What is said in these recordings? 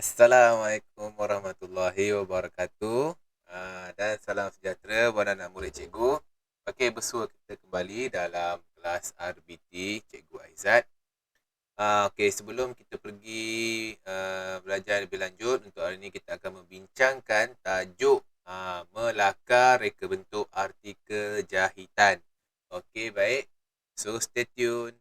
Assalamualaikum warahmatullahi wabarakatuh. Dan salam sejahtera buat anak murid cikgu. Okey, bersua kita kembali dalam kelas RBT Cikgu Aizat. Okey, sebelum kita pergi belajar lebih lanjut, untuk hari ini kita akan membincangkan tajuk melakar reka bentuk artikel jahitan. Okey, baik. So, stay tune.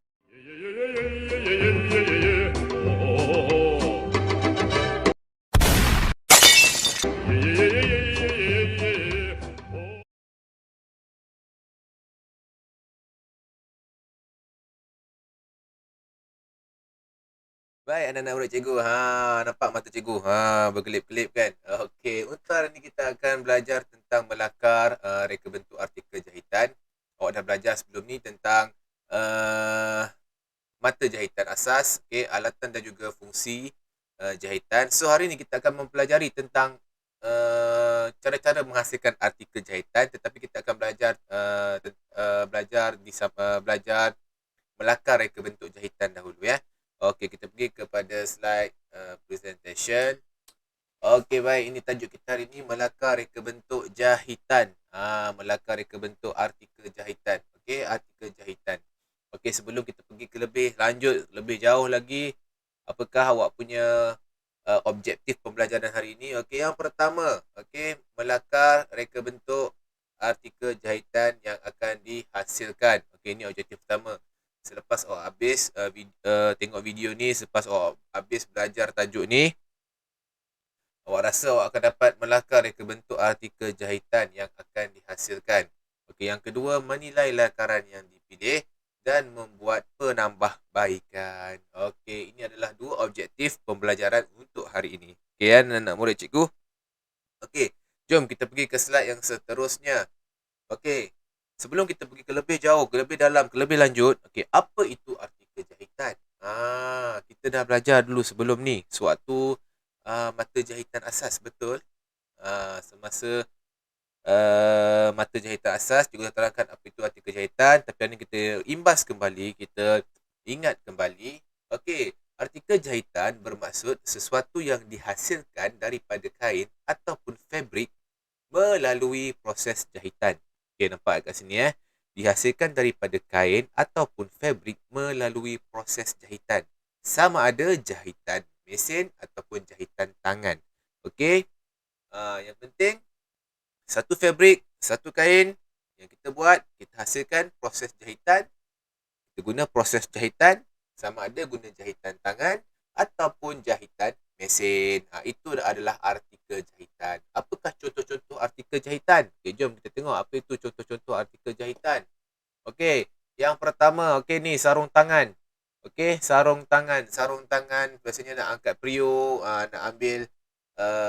Baik, anak-anak murid cikgu. Nampak mata cikgu? Berkelip-kelip kan? Okey, untuk hari ini kita akan belajar tentang melakar reka bentuk artikel jahitan. Awak dah belajar sebelum ni tentang uh, mata jahitan asas, okey, alatan dan juga fungsi jahitan. So, hari ini kita akan mempelajari tentang cara-cara menghasilkan artikel jahitan, tetapi kita akan belajar belajar melakar reka bentuk jahitan dahulu ya. Okey, kita pergi kepada slide presentation. Okey, baik. Ini tajuk kita hari ini, melakar reka bentuk jahitan. Melakar reka bentuk artikel jahitan. Okey, artikel jahitan. Okey, sebelum kita pergi ke lebih lanjut, lebih jauh lagi, apakah awak punya objektif pembelajaran hari ini? Okey, yang pertama, okey, melakar reka bentuk artikel jahitan yang akan dihasilkan. Okey, ini objektif pertama. Selepas awak habis tengok video ni, selepas awak habis belajar tajuk ni, awak rasa awak akan dapat melakar reka bentuk artikel jahitan yang akan dihasilkan. Okey, yang kedua, menilai lakaran yang dipilih dan membuat penambahbaikan. Okey, ini adalah dua objektif pembelajaran untuk hari ini. Okey, anak-anak murid cikgu. Okey, jom kita pergi ke slide yang seterusnya. Okey, sebelum kita pergi ke lebih jauh, ke lebih dalam, ke lebih lanjut, okey, apa itu artikel jahitan? Kita dah belajar dulu sebelum ni, sewaktu mata jahitan asas, betul? Semasa mata jahitan asas, juga terangkan apa itu artikel jahitan, tapi hari ni kita imbas kembali, kita ingat kembali. Okey, artikel jahitan bermaksud sesuatu yang dihasilkan daripada kain ataupun fabrik melalui proses jahitan. Okey, nampak kat sini dihasilkan daripada kain ataupun fabrik melalui proses jahitan. Sama ada jahitan mesin ataupun jahitan tangan. Okey, yang penting satu fabrik, satu kain yang kita buat, kita hasilkan proses jahitan. Kita guna proses jahitan, sama ada guna jahitan tangan ataupun jahitan mesin. Itu adalah artikel jahitan. Apakah contoh-contoh artikel jahitan? Okay, jom kita tengok apa itu contoh-contoh artikel jahitan. Okey, yang pertama, okey ni sarung tangan. Okey, sarung tangan. Sarung tangan biasanya nak angkat periuk, nak ambil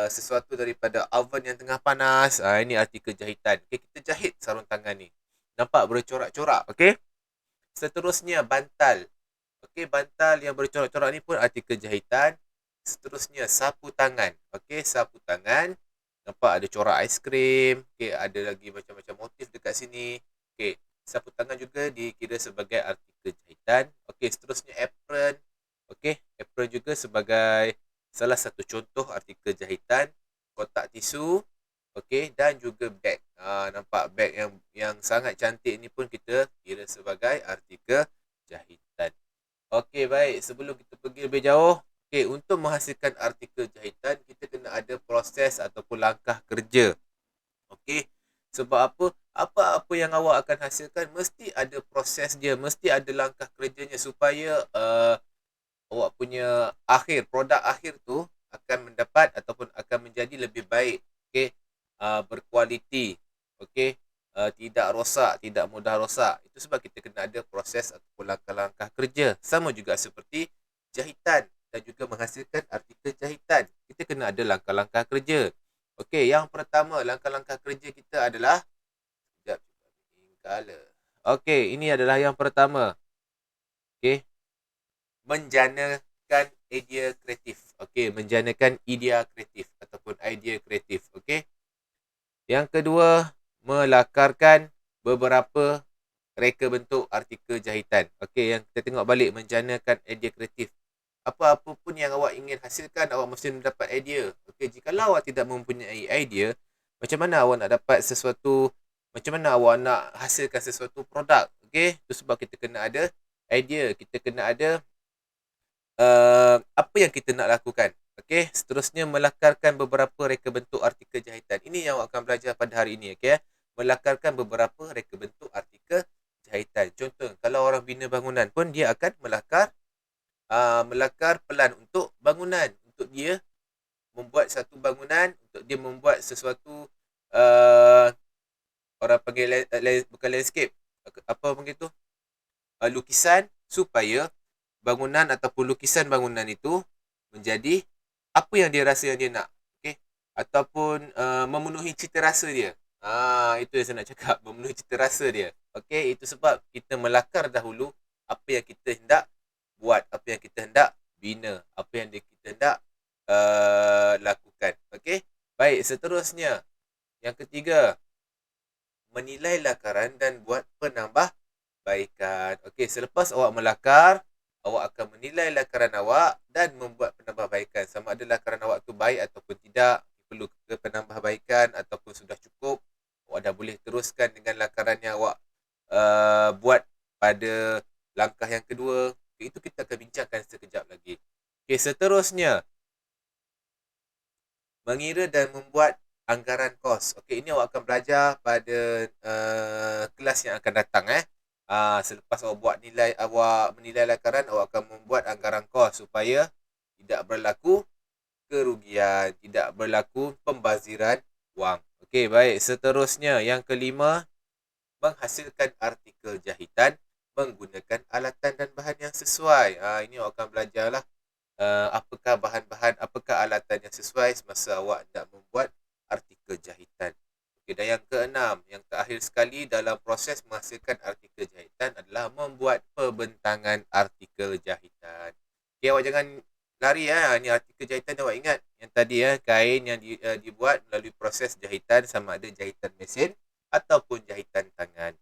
sesuatu daripada oven yang tengah panas. Ini artikel jahitan. Okey, kita jahit sarung tangan ni. Nampak bercorak-corak, okey? Seterusnya, bantal. Okey, bantal yang bercorak-corak ni pun artikel jahitan. Seterusnya, sapu tangan. Okey, sapu tangan. Nampak ada corak aiskrim. Okey, ada lagi macam-macam motif dekat sini. Okey, sapu tangan juga dikira sebagai artikel jahitan. Okey, seterusnya apron. Okey, apron juga sebagai salah satu contoh artikel jahitan. Kotak tisu. Okey, dan juga beg. Nampak beg yang sangat cantik ni pun kita kira sebagai artikel jahitan. Okey, baik. Sebelum kita pergi lebih jauh, okey, untuk menghasilkan artikel jahitan, kita kena ada proses ataupun langkah kerja. Okey, sebab apa? Apa-apa yang awak akan hasilkan mesti ada proses dia, mesti ada langkah kerjanya supaya awak punya produk akhir tu akan mendapat ataupun akan menjadi lebih baik. Okey, berkualiti. Okey, tidak rosak, tidak mudah rosak. Itu sebab kita kena ada proses ataupun langkah-langkah kerja. Sama juga seperti jahitan dan juga menghasilkan artikel jahitan. Kita kena ada langkah-langkah kerja. Okey, yang pertama langkah-langkah kerja kita adalah, sekejap, color. Okey, ini adalah yang pertama. Okey, menjanakan idea kreatif. Okey, menjanakan idea kreatif ataupun idea kreatif. Okey. Yang kedua, melakarkan beberapa reka bentuk artikel jahitan. Okey, yang kita tengok balik, menjanakan idea kreatif. apa-apa pun yang awak ingin hasilkan, awak mesti mendapat idea. Okey, jikalau awak tidak mempunyai idea, macam mana awak nak dapat sesuatu, macam mana awak nak hasilkan sesuatu produk? Okey, itu sebab kita kena ada idea, kita kena ada apa yang kita nak lakukan. Okey, seterusnya melakarkan beberapa reka bentuk artikel jahitan. Ini yang awak akan belajar pada hari ini, okey. Melakarkan beberapa reka bentuk artikel jahitan. Contoh, kalau orang bina bangunan pun dia akan melakar pelan untuk bangunan, untuk dia membuat satu bangunan, untuk dia membuat sesuatu uh, orang panggil bukan landscape, apa panggil tu, lukisan, supaya bangunan ataupun lukisan bangunan itu menjadi apa yang dia rasa yang dia nak. Okay? Ataupun memenuhi cita rasa dia. Itu yang saya nak cakap, memenuhi cita rasa dia. Okay? Itu sebab kita melakar dahulu apa yang kita hendak buat, apa yang kita hendak bina, apa yang kita hendak lakukan. Okay? Baik, seterusnya. Yang ketiga, menilai lakaran dan buat penambahbaikan. Okey, selepas awak melakar, awak akan menilai lakaran awak dan membuat penambahbaikan. Sama ada lakaran awak tu baik ataupun tidak, perlu ke penambahbaikan ataupun sudah cukup, awak dah boleh teruskan dengan lakaran yang awak buat pada langkah yang kedua. Okay, itu kita akan bincangkan sekejap lagi. Okey, seterusnya, mengira dan membuat anggaran kos. Okey, ini awak akan belajar pada kelas yang akan datang. Selepas awak menilai lakaran, awak akan membuat anggaran kos supaya tidak berlaku kerugian, tidak berlaku pembaziran wang. Okey, baik. Seterusnya, yang kelima, menghasilkan artikel jahitan menggunakan alatan dan bahan yang sesuai. Ini awak akan belajarlah apakah bahan-bahan, apakah alatan yang sesuai semasa awak nak membuat artikel jahitan. Okay, dan yang keenam, yang terakhir sekali dalam proses menghasilkan artikel jahitan adalah membuat pembentangan artikel jahitan. Okay, awak jangan lari ni artikel jahitan awak ingat. Yang tadi kain yang dibuat melalui proses jahitan, sama ada jahitan mesin ataupun jahitan tangan.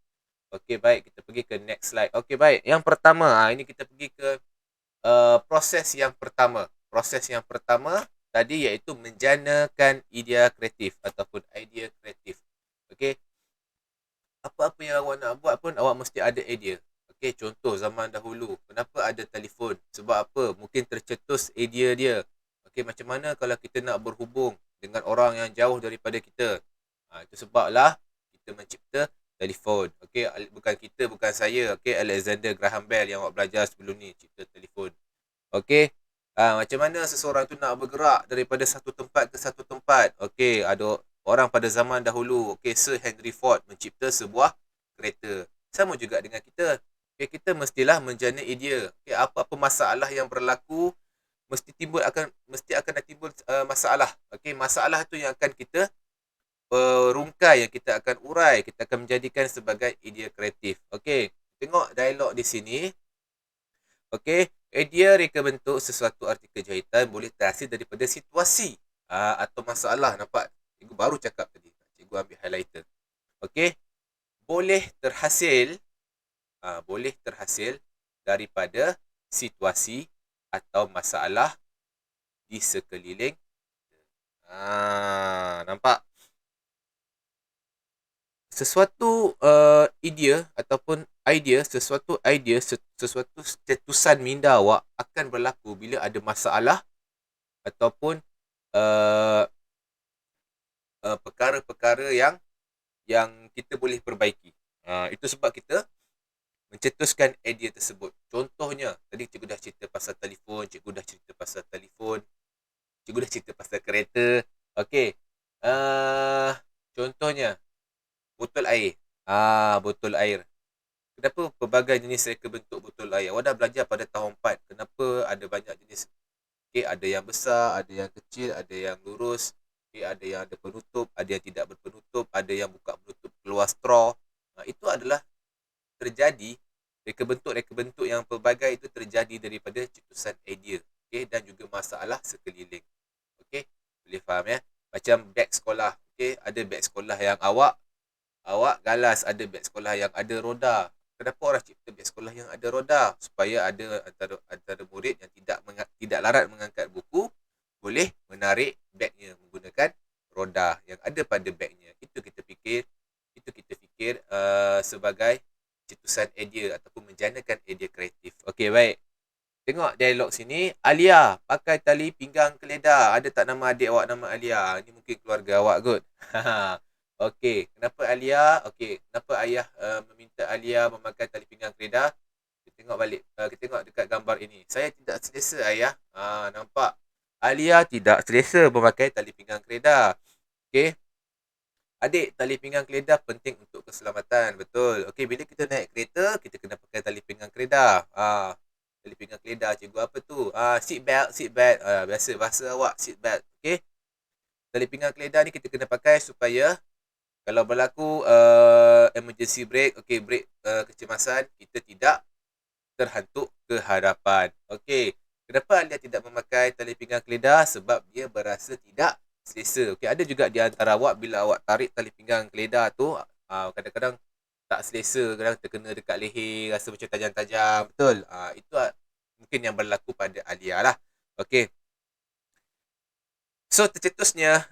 Okey, baik, kita pergi ke next slide. Okey, baik. Yang pertama, ini kita pergi ke proses yang pertama. Proses yang pertama tadi iaitu menjanakan idea kreatif ataupun idea kreatif. Okey. Apa-apa yang awak nak buat pun awak mesti ada idea. Okey, contoh zaman dahulu, kenapa ada telefon? Sebab apa? Mungkin tercetus idea dia. Okey, macam mana kalau kita nak berhubung dengan orang yang jauh daripada kita? Itu sebablah kita mencipta telefon. Okey, bukan kita, bukan saya. Okey, Alexander Graham Bell yang awak belajar sebelum ni cipta telefon. Okey. Macam mana seseorang tu nak bergerak daripada satu tempat ke satu tempat? Okey, ada orang pada zaman dahulu, okey, Sir Henry Ford mencipta sebuah kereta. Sama juga dengan kita. Okey, kita mestilah menjana idea. Okey, apa-apa masalah yang berlaku mesti akan timbul masalah. Okey, masalah tu yang akan kita rungkai, yang kita akan urai, kita akan menjadikan sebagai idea kreatif. Okey, tengok dialog di sini. Okey, idea reka bentuk sesuatu artikel jahitan boleh terhasil daripada situasi atau masalah. Nampak? Cikgu baru cakap tadi. Cikgu ambil highlighter. Okey, boleh terhasil daripada situasi atau masalah di sekeliling. Nampak? Sesuatu sesuatu statusan minda awak akan berlaku bila ada masalah ataupun perkara-perkara yang kita boleh perbaiki. Itu sebab kita mencetuskan idea tersebut. Contohnya, tadi cikgu dah cerita pasal telefon, cikgu dah cerita pasal kereta. Okey. Contohnya, botol air. Botol air. Kenapa pelbagai jenis reka bentuk botol air? Awak dah belajar pada tahun 4. Kenapa ada banyak jenis? Okay, ada yang besar, ada yang kecil, ada yang lurus. Okay, ada yang ada penutup, ada yang tidak berpenutup, ada yang buka penutup keluar straw. Itu adalah terjadi, reka bentuk yang pelbagai itu terjadi daripada cetusan idea. Okay, dan juga masalah sekeliling. Okay, boleh faham ya? Macam beg sekolah. Okay, ada beg sekolah yang awak galas, ada beg sekolah yang ada roda. Kenapa orang cipta beg sekolah yang ada roda? Supaya ada antara murid yang tidak larat mengangkat buku, boleh menarik bagnya menggunakan roda yang ada pada bagnya. Itu kita fikir sebagai cetusan idea ataupun menjanakan idea kreatif. Okey, baik. Tengok dialog sini. Alia, pakai tali pinggang keledar. Ada tak nama adik awak nama Alia? Ini mungkin keluarga awak kot. Okey, kenapa Alia? Okey, kenapa ayah meminta Alia memakai tali pinggang keledar? Kita tengok balik. Kita tengok dekat gambar ini. Saya tidak selesa ayah. Nampak? Alia tidak selesa memakai tali pinggang keledar. Okey. Adik, tali pinggang keledar penting untuk keselamatan. Betul. Okey, bila kita naik kereta, kita kena pakai tali pinggang keledar. Tali pinggang keledar, cikgu apa tu? Seat belt, seat belt. Biasa bahasa awak, seat belt. Okey. Tali pinggang keledar ni kita kena pakai supaya kalau berlaku emergency brake, okey, brake kecemasan, kita tidak terhantuk ke hadapan. Okey. Kenapa Alia tidak memakai tali pinggang keledar? Sebab dia berasa tidak selesa. Okey, ada juga di antara awak bila awak tarik tali pinggang keledar tu, kadang-kadang tak selesa, kadang terkena dekat leher, rasa macam tajam-tajam. Betul? Itu mungkin yang berlaku pada Alia lah. Okey. So, tercetusnya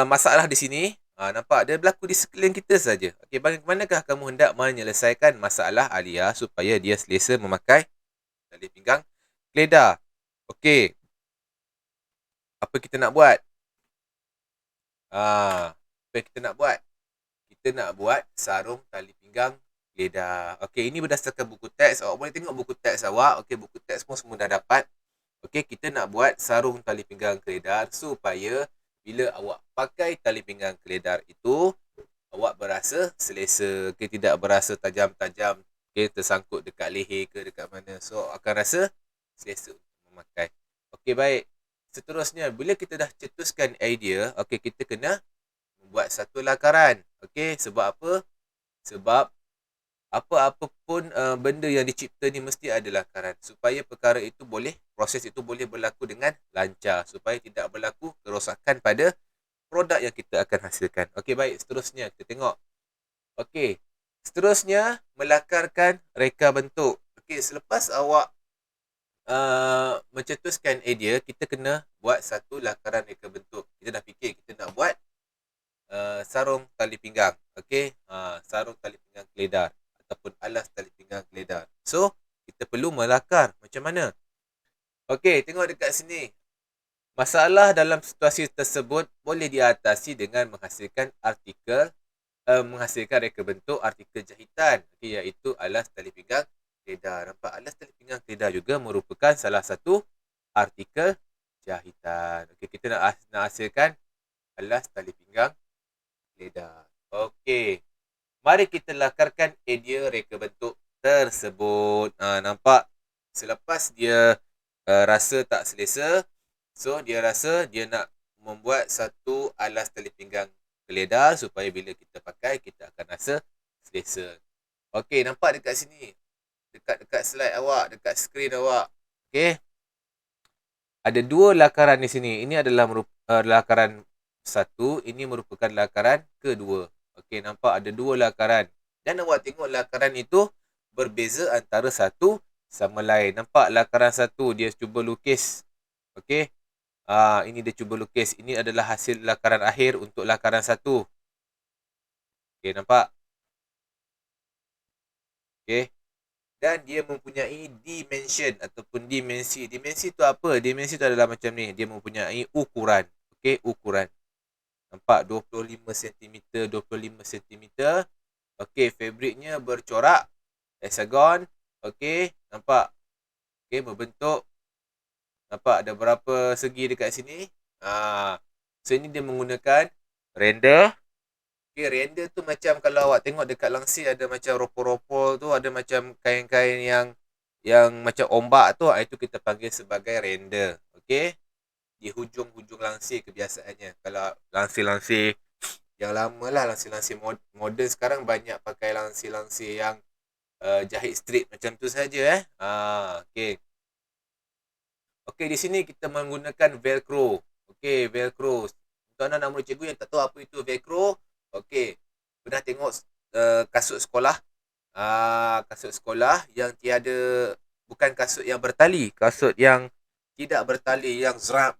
masalah di sini, nampak dia berlaku di sekeliling kita saja. Okey, bagaimanakah kamu hendak menyelesaikan masalah Alia supaya dia selesa memakai tali pinggang keledar? Okey. Apa kita nak buat? Apa kita nak buat? Kita nak buat sarung tali pinggang keledar. Okey, ini berdasarkan buku teks. Awak boleh tengok buku teks awak. Okey, buku teks pun semua dah dapat. Okey, kita nak buat sarung tali pinggang keledar supaya bila awak pakai tali pinggang keledar itu, awak berasa selesa. Okey, tidak berasa tajam-tajam. Okey, tersangkut dekat leher ke dekat mana. So, akan rasa selesa untuk memakai. Okey, baik. Seterusnya, bila kita dah cetuskan idea, okey, kita kena membuat satu lakaran. Okey, sebab apa? Sebab apa-apa pun benda yang dicipta ni mesti ada lakaran. Supaya perkara itu boleh, proses itu boleh berlaku dengan lancar. Supaya tidak berlaku kerosakan pada produk yang kita akan hasilkan. Okey, baik. Seterusnya, kita tengok. Okey, seterusnya, melakarkan reka bentuk. Okey, selepas awak mencetuskan idea, kita kena buat satu lakaran reka bentuk. Kita dah fikir kita nak buat sarung tali pinggang. Okey, sarung tali pinggang keledar ataupun alas tali pinggang keledar. So, kita perlu melakar. Macam mana? Okey, tengok dekat sini. Masalah dalam situasi tersebut boleh diatasi dengan menghasilkan menghasilkan reka bentuk artikel jahitan. Okey, iaitu alas tali pinggang keledar. Nampak? Alas tali pinggang keledar juga merupakan salah satu artikel jahitan. Okey, kita nak hasilkan alas tali pinggang keledar. Okey. Mari kita lakarkan idea reka bentuk tersebut. Nampak? Selepas dia rasa tak selesa, so dia rasa dia nak membuat satu alas tali pinggang keledar supaya bila kita pakai, kita akan rasa selesa. Okey, nampak dekat sini. Dekat slide awak, dekat skrin awak. Okey. Ada dua lakaran di sini. Ini adalah lakaran satu. Ini merupakan lakaran kedua. Okey, nampak ada dua lakaran. Dan awak tengok lakaran itu berbeza antara satu sama lain. Nampak lakaran satu dia cuba lukis. Okey. Ini dia cuba lukis. Ini adalah hasil lakaran akhir untuk lakaran satu. Okey, nampak? Okey. Dan dia mempunyai dimension ataupun dimensi. Dimensi tu apa? Dimensi tu adalah macam ni. Dia mempunyai ukuran. Okey, ukuran. Nampak? 25 cm, 25 cm. Okey, fabriknya bercorak. Hexagon. Okey, nampak? Okey, berbentuk. Nampak ada berapa segi dekat sini? So, ini dia menggunakan render. Okay, render tu macam kalau awak tengok dekat langsir ada macam ropol-ropol tu, ada macam kain-kain yang macam ombak tu, itu kita panggil sebagai render. Okey. Di hujung-hujung langsir kebiasaannya. Kalau langsir-langsir yang lama lah, langsir-lansir moden sekarang banyak pakai langsir-lansir yang jahit straight macam tu saja. Okey. Okey, di sini kita menggunakan velcro. Okey, velcro. Untuk anak-anak murid cikgu yang tak tahu apa itu velcro, okey, pernah tengok kasut sekolah? Kasut sekolah yang tiada, bukan kasut yang bertali, kasut yang tidak bertali yang zrap.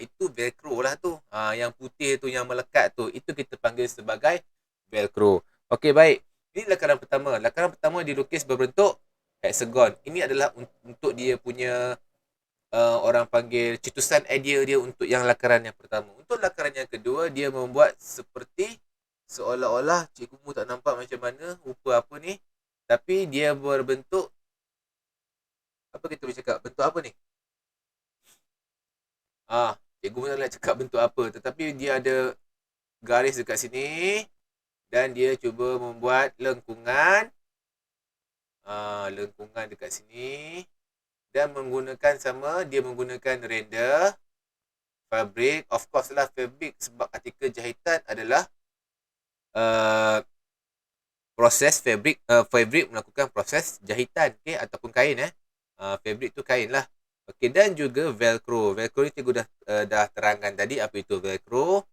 Itu velcro lah tu. Yang putih tu, yang melekat tu, itu kita panggil sebagai velcro. Okey, baik. Ini lakaran pertama. Lakaran pertama dilukis berbentuk hexagon. Ini adalah untuk dia punya orang panggil cetusan idea dia untuk yang lakaran yang pertama. Untuk lakaran yang kedua, dia membuat seperti seolah-olah cikgu mu tak nampak macam mana rupa apa ni, tapi dia berbentuk, apa kita boleh cakap, bentuk apa ni? Cikgu mu tak nak cakap bentuk apa, tetapi dia ada garis dekat sini dan dia cuba membuat lengkungan. Lengkungan dekat sini dan menggunakan dia menggunakan render fabric. Of course lah fabric, sebab artikel jahitan adalah proses fabric melakukan proses jahitan, okey, ataupun kain fabric tu kain lah. Okey, dan juga velcro. Velcro ni cikgu dah terangkan tadi apa itu velcro,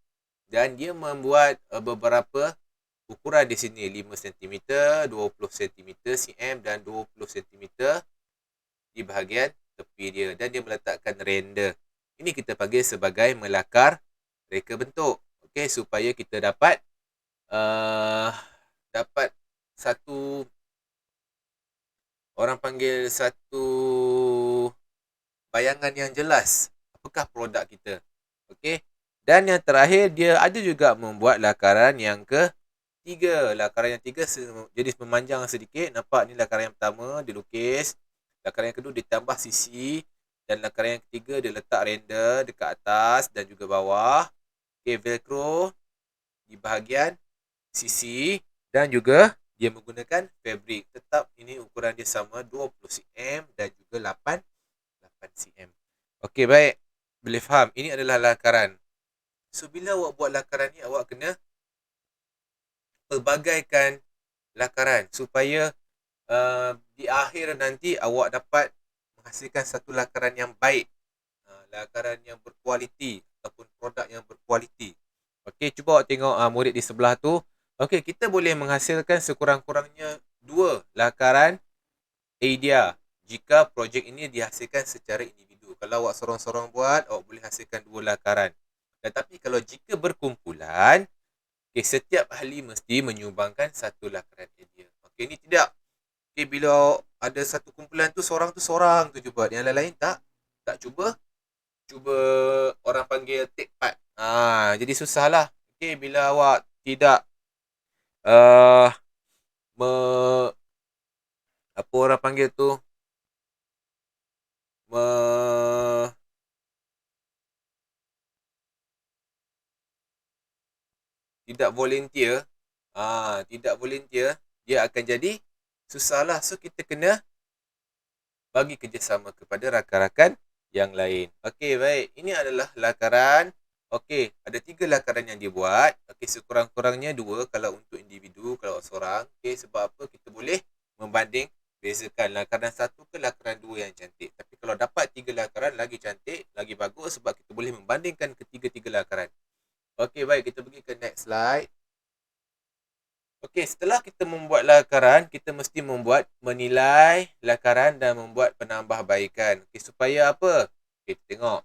dan dia membuat beberapa ukuran di sini, 5 cm, 20 cm cm dan 20 cm di bahagian tepi dia, dan dia meletakkan render. Ini kita panggil sebagai melakar reka bentuk. Okey, supaya kita dapat satu, orang panggil satu bayangan yang jelas apakah produk kita. Okey. Dan yang terakhir, dia ada juga membuat lakaran yang ketiga. Lakaran yang ketiga jadi memanjang sedikit. Nampak ni lakaran yang pertama dilukis. Lakaran yang kedua ditambah sisi. Dan lakaran yang ketiga dia letak render dekat atas dan juga bawah. Okey, velcro di bahagian sisi dan juga dia menggunakan fabric. Tetap ini ukuran dia sama, 20 cm dan juga 8 cm. Okey, baik. Boleh faham? Ini adalah lakaran. So, bila awak buat lakaran ni, awak kena pelbagaikan lakaran supaya di akhir nanti awak dapat menghasilkan satu lakaran yang baik. Lakaran yang berkualiti ataupun produk yang berkualiti. Okey, cuba awak tengok murid di sebelah tu. Okey, kita boleh menghasilkan sekurang-kurangnya 2 lakaran idea jika projek ini dihasilkan secara individu. Kalau awak sorang-sorang buat, awak boleh hasilkan 2 lakaran. Tetapi kalau jika berkumpulan, setiap ahli mesti menyumbangkan 1 lakaran idea. Okey, ini tidak. Okey, bila ada satu kumpulan tu seorang tu cuba, yang lain-lain tak cuba orang panggil take part. Jadi susahlah. Okey, bila awak tidak apa orang panggil tu, tidak volunteer, dia akan jadi susahlah. So kita kena bagi kerjasama kepada rakan-rakan yang lain. Okey, baik. Ini adalah lakaran. Okey, ada 3 lakaran yang dibuat. Okey, sekurang-kurangnya 2 kalau untuk individu, kalau seorang. Okey, sebab apa? Kita boleh membanding bezakan lakaran 1 ke lakaran 2 yang cantik. Tapi kalau dapat 3 lakaran, lagi cantik, lagi bagus sebab kita boleh membandingkan ketiga-tiga lakaran. Okey, baik. Kita pergi ke next slide. Okey, setelah kita membuat lakaran, kita mesti menilai lakaran dan membuat penambahbaikan. Okey, supaya apa? Okey, kita tengok.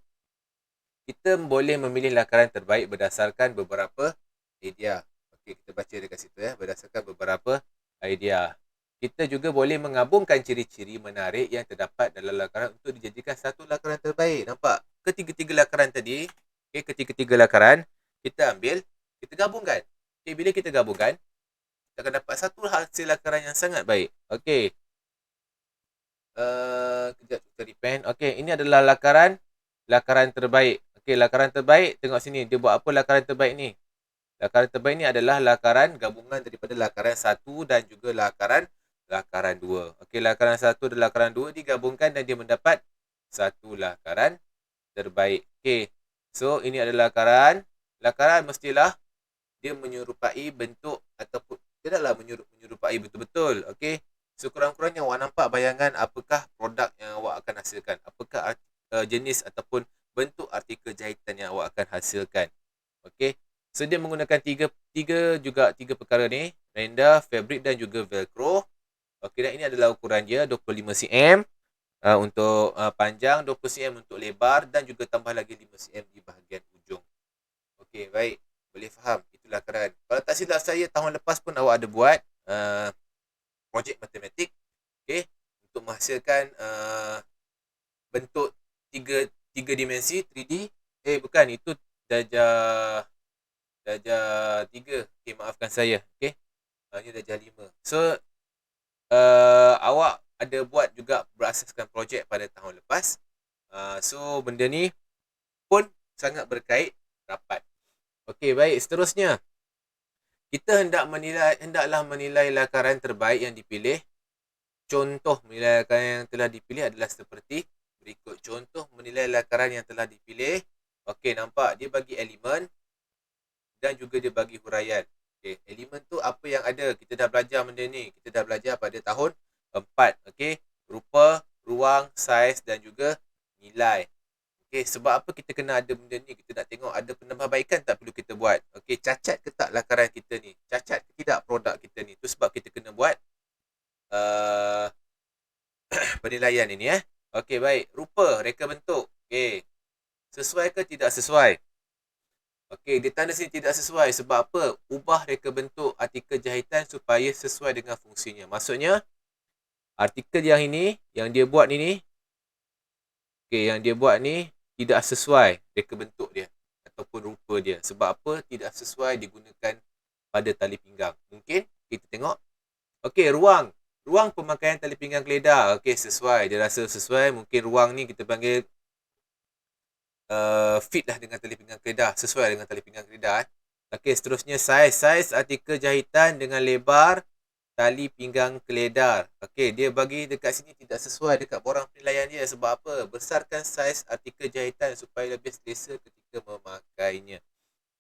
Kita boleh memilih lakaran terbaik berdasarkan beberapa idea. Okey, kita baca dekat situ berdasarkan beberapa idea. Kita juga boleh menggabungkan ciri-ciri menarik yang terdapat dalam lakaran untuk dijadikan satu lakaran terbaik. Nampak? Ketiga-tiga lakaran tadi, ketiga-tiga lakaran, kita ambil, kita gabungkan. Okey, bila kita gabungkan, kita akan dapat satu hasil lakaran yang sangat baik. Okey. Kejap kita repen. Okey, ini adalah lakaran terbaik. Okey, lakaran terbaik, tengok sini. Dia buat apa lakaran terbaik ni? Lakaran terbaik ni adalah lakaran gabungan daripada lakaran 1 dan juga lakaran 2. Okey, lakaran 1 dan lakaran 2 digabungkan dan dia mendapat satu lakaran terbaik. Okey. So, ini adalah lakaran. Lakaran mestilah dia menyerupai bentuk ataupun tidaklah menyerupai betul-betul. Okey. Sekurang-kurangnya awak nampak bayangan apakah produk yang awak akan hasilkan. Apakah jenis ataupun bentuk artikel jahitan yang awak akan hasilkan. Okey. So, dia menggunakan tiga perkara ni. Render, fabric dan juga velcro. Okey, dan ini adalah ukuran dia 25 cm. untuk panjang, 20 cm untuk lebar dan juga tambah lagi 5 cm di bahagian ujung. Okey, baik. Boleh faham. Itulah lakaran. Kalau tak silap saya tahun lepas pun awak ada buat projek matematik, okey, untuk menghasilkan bentuk tiga tiga dimensi 3D. Bukan, itu darjah darjah 3. Okey, maafkan saya. Okey. Ini darjah 5. So, awak ada buat juga berasaskan projek pada tahun lepas. So, benda ni pun sangat berkait rapat. Okey, baik. Seterusnya, kita hendaklah menilai lakaran terbaik yang dipilih. Contoh menilai lakaran yang telah dipilih adalah seperti berikut. Contoh menilai lakaran yang telah dipilih. Okey, nampak dia bagi elemen dan juga dia bagi huraian. Okey, elemen tu apa yang ada. Kita dah belajar benda ni. Kita dah belajar pada tahun 4. Okey, rupa, ruang, saiz dan juga nilai. Okey, sebab apa kita kena ada benda ni? Kita nak tengok ada penambahbaikan tak perlu kita buat. Okey, cacat ke tak lakaran kita ni? Cacat ke tidak produk kita ni? Tu sebab kita kena buat penilaian ini. Okey, baik. Rupa, reka bentuk. Okey, sesuai ke tidak sesuai? Okey, dia tanda sini tidak sesuai. Sebab apa? Ubah reka bentuk artikel jahitan supaya sesuai dengan fungsinya. Maksudnya, artikel yang ini, yang dia buat ni, okey, yang dia buat ni tidak sesuai reka bentuk dia ataupun rupa dia. Sebab apa? Tidak sesuai digunakan pada tali pinggang. Mungkin kita tengok. Okey, ruang. Ruang pemakaian tali pinggang keledar. Okey, sesuai. Dia rasa sesuai. Mungkin ruang ni kita panggil fit lah dengan tali pinggang keledar. Sesuai dengan tali pinggang keledar. Okey, seterusnya saiz. Saiz artikel jahitan dengan lebar tali pinggang keledar. Okey, dia bagi dekat sini tidak sesuai dekat borang penilaian dia. Sebab apa? Besarkan saiz artikel jahitan supaya lebih selesa ketika memakainya.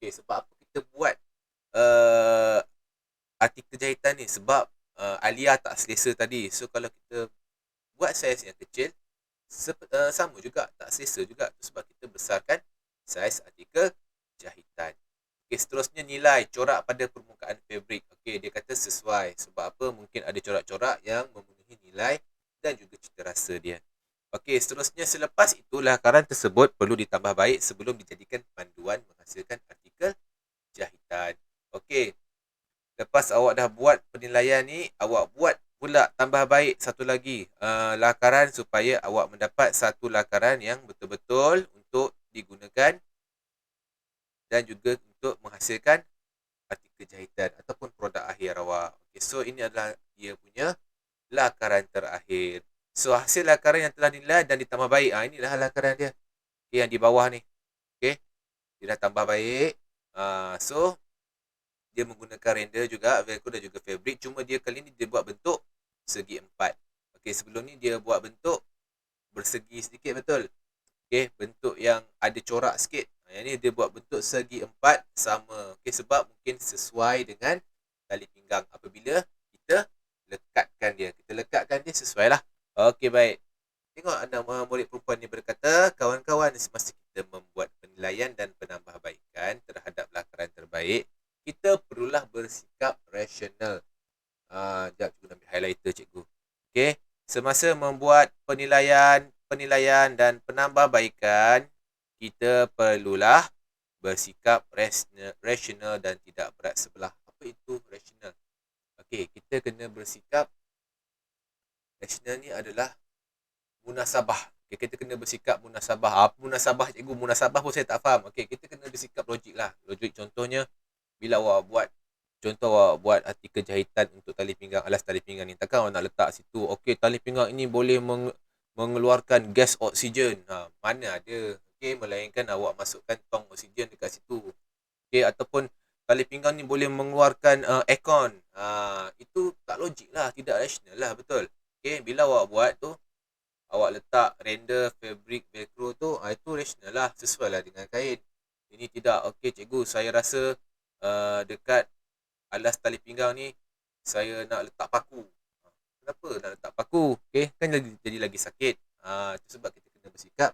Okey, sebab apa kita buat artikel jahitan ni? Sebab Alia tak selesa tadi. So, kalau kita buat saiz yang kecil, sama juga, tak selesa juga. Sebab kita besarkan saiz artikel jahitan. Okey, seterusnya nilai corak pada permukaan fabrik. Okey, dia kata sesuai. Sebab apa? Mungkin ada corak-corak yang memenuhi nilai dan juga cita rasa dia. Okey, seterusnya selepas itu lakaran tersebut perlu ditambah baik sebelum dijadikan panduan menghasilkan artikel jahitan. Okey, lepas awak dah buat penilaian ni, awak buat pula tambah baik satu lagi lakaran supaya awak mendapat satu lakaran yang betul-betul untuk digunakan dan juga untuk menghasilkan artikel jahitan ataupun produk akhir awak. Okay, so ini adalah dia punya lakaran terakhir. So hasil lakaran yang telah dinilai dan ditambah baik. Inilah lakaran dia. Okay, yang di bawah ni. Okay, dia dah tambah baik. So dia menggunakan render juga, velcro dan juga fabric. Cuma dia kali ni dia buat bentuk segi 4. Okay, sebelum ni dia buat bentuk bersegi sedikit, betul? Okay, bentuk yang ada corak sikit. Yang ni dia buat bentuk segi 4 sama. Okay, sebab mungkin sesuai dengan tali pinggang. Apabila kita lekatkan dia. Kita lekatkan dia sesuai lah. Okay, baik. Tengok anak murid perempuan ni berkata, kawan-kawan, semasa kita membuat penilaian dan penambahbaikan terhadap lakaran terbaik, kita perlulah bersikap rasional. Sekejap, cikgu ambil highlighter, cikgu. Okay. Semasa membuat penilaian dan penambahbaikan, kita perlulah bersikap rasional dan tidak berat sebelah. Apa itu rasional? Okay, kita kena bersikap rasional ni adalah munasabah. Okay, kita kena bersikap munasabah. Apa munasabah, cikgu? Munasabah pun saya tak faham. Okay, kita kena bersikap logik lah. Logik contohnya, bila awak buat artikel jahitan untuk tali pinggang, alas tali pinggang ni, takkan awak nak letak situ, okey, tali pinggang ini boleh mengeluarkan gas oksigen. Mana ada. Okey, melainkan awak masukkan tong oksigen dekat situ. Okey, ataupun tali pinggang ni boleh mengeluarkan aircon. Itu tak logik lah, tidak rasional lah, betul. Okey, bila awak buat tu, awak letak render, fabric, velcro tu, itu rasional lah, sesuai lah dengan kain. Ini tidak. Okey, cikgu, saya rasa dekat alas tali pinggang ni saya nak letak paku. Kenapa nak letak paku? Okay, kan jadi lagi sakit. Itu sebab kita kena bersikap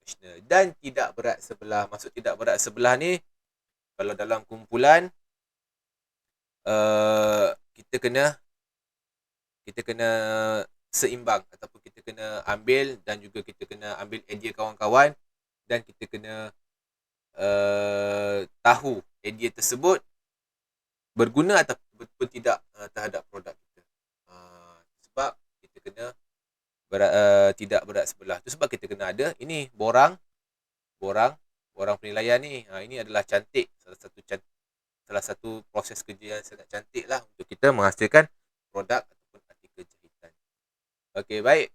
rasional dan tidak berat sebelah. Maksud tidak berat sebelah ni, kalau dalam kumpulan kita kena seimbang ataupun kita kena ambil dan juga kita kena ambil idea kawan-kawan dan kita kena tahu idea tersebut berguna ataupun tidak terhadap produk kita. Sebab kita kena tidak berat sebelah. Itu sebab kita kena ada ini borang penilaian ni. Ini adalah cantik, salah satu proses kerja yang sangat cantik lah untuk kita menghasilkan produk ataupun artikel jahitan. Okey, baik.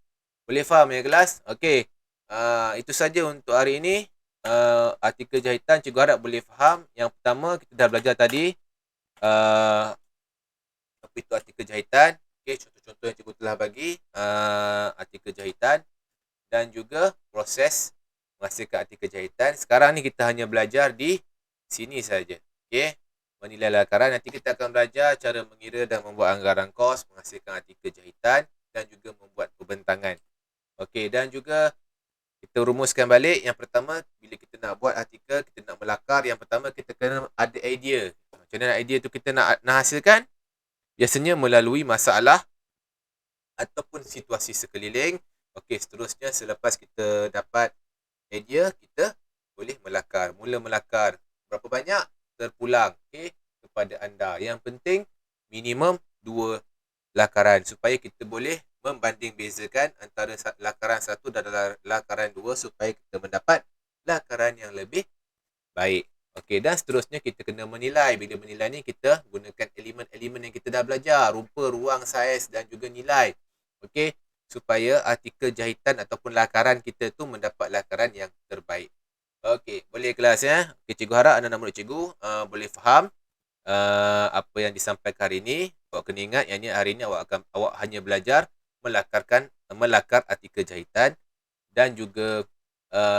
Boleh faham ya kelas? Okey. Itu saja untuk hari ini. Artikel jahitan cikgu harap boleh faham. Yang pertama kita dah belajar tadi apa itu artikel jahitan. Okey, contoh-contoh yang cikgu telah bagi artikel jahitan dan juga proses menghasilkan artikel jahitan. Sekarang ni kita hanya belajar di sini saja. Okey, menilai lakaran. Nanti kita akan belajar cara mengira dan membuat anggaran kos, menghasilkan artikel jahitan dan juga membuat pembentangan. Okey, dan juga kita rumuskan balik. Yang pertama, bila kita nak buat artikel, kita nak melakar, yang pertama kita kena ada idea. Macam mana idea tu kita nak hasilkan? Biasanya melalui masalah ataupun situasi sekeliling. Okey, seterusnya selepas kita dapat idea, kita boleh melakar. Mula melakar. Berapa banyak? Terpulang. Okey, kepada anda. Yang penting, minimum 2 lakaran. Supaya kita boleh membanding bezakan antara lakaran 1 dan lakaran 2 supaya kita mendapat lakaran yang lebih baik. Okey, dan seterusnya kita kena menilai. Bila menilai ni kita gunakan elemen-elemen yang kita dah belajar. Rupa, ruang, saiz dan juga nilai. Okey, supaya artikel jahitan ataupun lakaran kita tu mendapat lakaran yang terbaik. Okey, boleh kelas ya. Okey, cikgu harap anak-anak murid cikgu boleh faham apa yang disampaikan hari ini. Awak kena ingat yang ni hari ini awak hanya belajar melakar artikel jahitan dan juga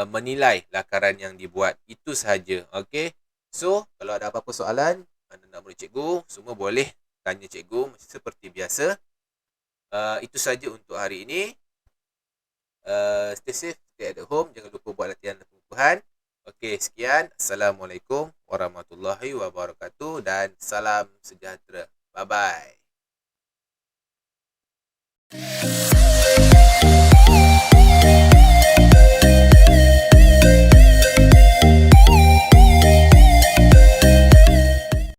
menilai lakaran yang dibuat. Itu sahaja. Okey. So, kalau ada apa-apa soalan, anak-anak murid cikgu semua boleh tanya cikgu seperti biasa. Itu saja untuk hari ini. Stay safe, stay at home. Jangan lupa buat latihan pengukuhan. Okey, sekian. Assalamualaikum warahmatullahi wabarakatuh dan salam sejahtera. Bye-bye.